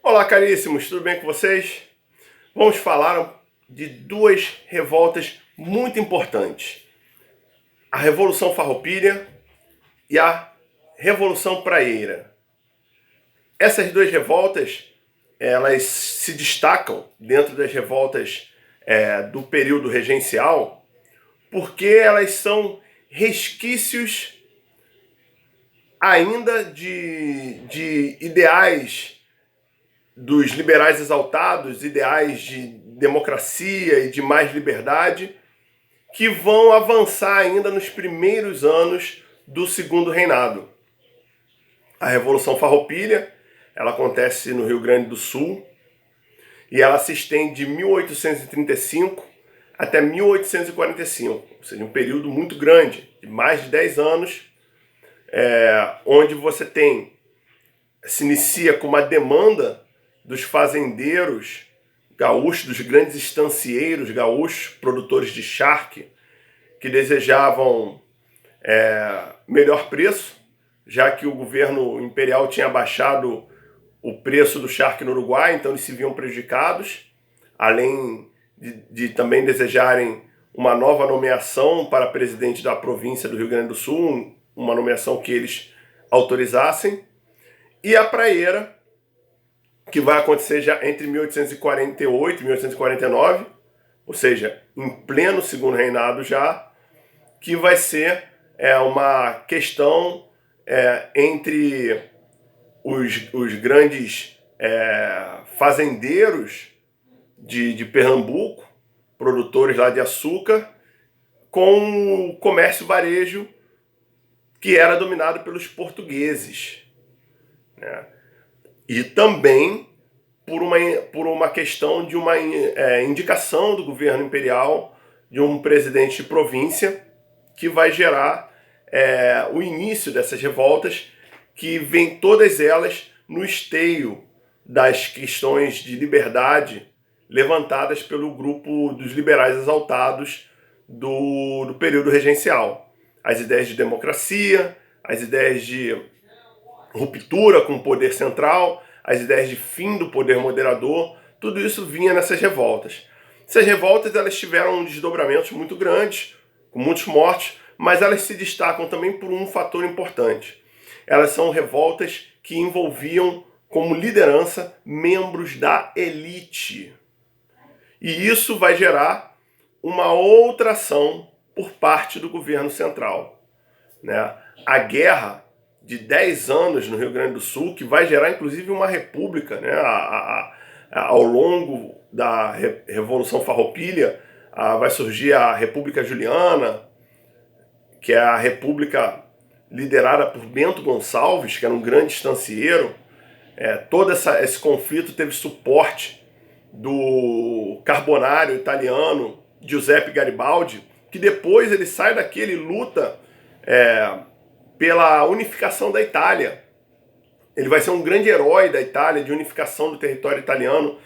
Olá, caríssimos, tudo bem com vocês? Vamos falar de duas revoltas muito importantes: a Revolução Farroupilha e a Revolução Praieira. Essas duas revoltas, elas se destacam dentro das revoltas do período regencial, porque elas são resquícios ainda de ideais dos liberais exaltados, ideais de democracia e de mais liberdade, que vão avançar ainda nos primeiros anos do Segundo Reinado. A Revolução Farroupilha, ela acontece no Rio Grande do Sul e ela se estende de 1835 até 1845, ou seja, um período muito grande, de mais de 10 anos, onde se inicia com uma demanda dos fazendeiros gaúchos, dos grandes estancieiros gaúchos, produtores de charque, que desejavam melhor preço, já que o governo imperial tinha baixado o preço do charque no Uruguai, então eles se viam prejudicados, além de também desejarem uma nova nomeação para presidente da província do Rio Grande do Sul, uma nomeação que eles autorizassem. E a praieira, que vai acontecer já entre 1848 e 1849, ou seja, em pleno Segundo Reinado já, que vai ser uma questão entre os grandes fazendeiros de Pernambuco, produtores lá de açúcar, com o comércio varejo que era dominado pelos portugueses, né? E também por uma questão de uma indicação do governo imperial de um presidente de província, que vai gerar o início dessas revoltas, que vem todas elas no esteio das questões de liberdade levantadas pelo grupo dos liberais exaltados do período regencial. As ideias de democracia, as ideias de ruptura com o poder central, as ideias de fim do poder moderador, tudo isso vinha nessas revoltas. Essas revoltas, elas tiveram desdobramentos muito grandes, com muitos mortos, mas elas se destacam também por um fator importante. Elas são revoltas que envolviam como liderança membros da elite. E isso vai gerar uma outra ação por parte do governo central, né? A guerra de 10 anos no Rio Grande do Sul, que vai gerar inclusive uma república, né? Ao longo da Revolução Farroupilha, vai surgir a República Juliana, que é a república liderada por Bento Gonçalves, que era um grande estancieiro. Todo esse conflito teve suporte do carbonário italiano Giuseppe Garibaldi, que depois ele sai daqui, ele luta pela unificação da Itália. Ele vai ser um grande herói da Itália, de unificação do território italiano,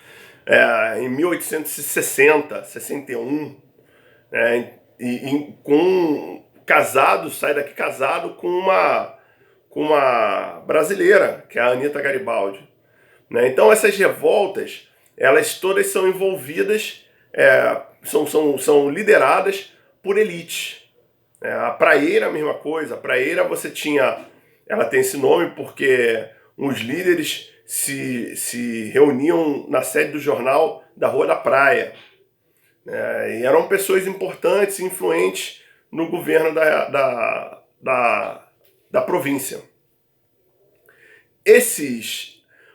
em 1860, 61, sai daqui casado com uma brasileira, que é a Anita Garibaldi, né? Então essas revoltas, elas todas são envolvidas, são lideradas por elites. A praieira, a mesma coisa. A praieira ela tem esse nome porque os líderes se reuniam na sede do jornal da Rua da Praia, e eram pessoas importantes e influentes no governo da província.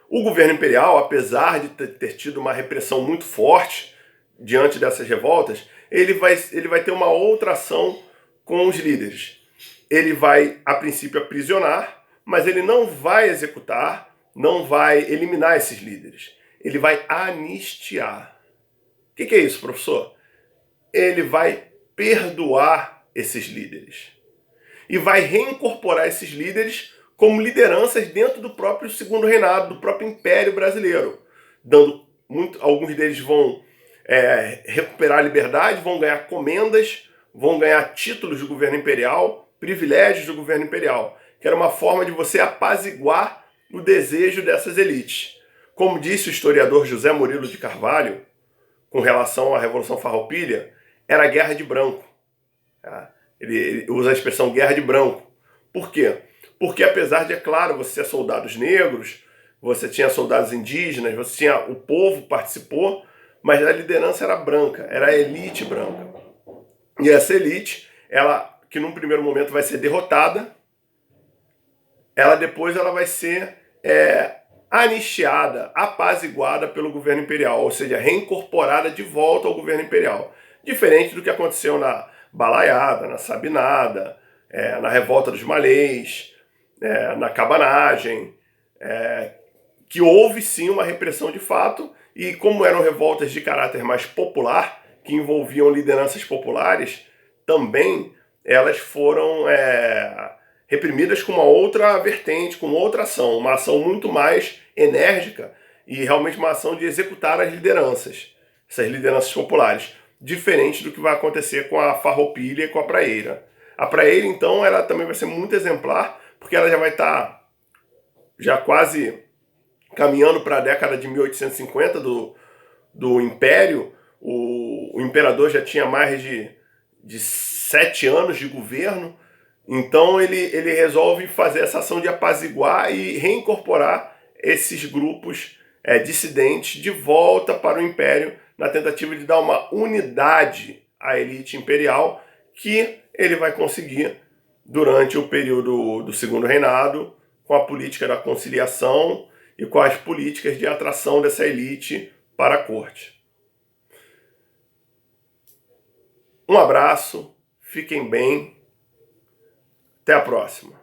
O governo imperial, apesar de ter tido uma repressão muito forte diante dessas revoltas, ele vai ter uma outra ação com os líderes. Ele vai, a princípio, aprisionar, mas ele não vai executar, não vai eliminar esses líderes. Ele vai anistiar. O que é isso, professor? Ele vai perdoar esses líderes e vai reincorporar esses líderes como lideranças dentro do próprio Segundo Reinado, do próprio Império Brasileiro, alguns deles vão recuperar a liberdade, vão ganhar comendas, vão ganhar títulos do governo imperial, privilégios do governo imperial, que era uma forma de você apaziguar o desejo dessas elites. Como disse o historiador José Murilo de Carvalho, com relação à Revolução Farroupilha, era a guerra de branco. Ele usa a expressão guerra de branco. Por quê? Porque apesar de, é claro, você ter soldados negros, você tinha soldados indígenas, você tinha o povo participou, mas a liderança era branca, era a elite branca. E essa elite, ela, que num primeiro momento vai ser derrotada, depois ela vai ser anistiada, apaziguada pelo governo imperial, ou seja, reincorporada de volta ao governo imperial. Diferente do que aconteceu na Balaiada, na Sabinada, na Revolta dos Malês, na Cabanagem, que houve sim uma repressão de fato, e como eram revoltas de caráter mais popular, que envolviam lideranças populares, também elas foram reprimidas com uma outra vertente, com outra ação, uma ação muito mais enérgica e realmente uma ação de executar as lideranças, essas lideranças populares, diferente do que vai acontecer com a Farroupilha e com a Praieira. A Praieira, então, ela também vai ser muito exemplar, porque ela já vai estar já quase caminhando para a década de 1850 do Império. O imperador já tinha mais de 7 anos de governo, então ele resolve fazer essa ação de apaziguar e reincorporar esses grupos dissidentes de volta para o Império, na tentativa de dar uma unidade à elite imperial, que ele vai conseguir durante o período do Segundo Reinado, com a política da conciliação e com as políticas de atração dessa elite para a corte. Um abraço, fiquem bem, até a próxima.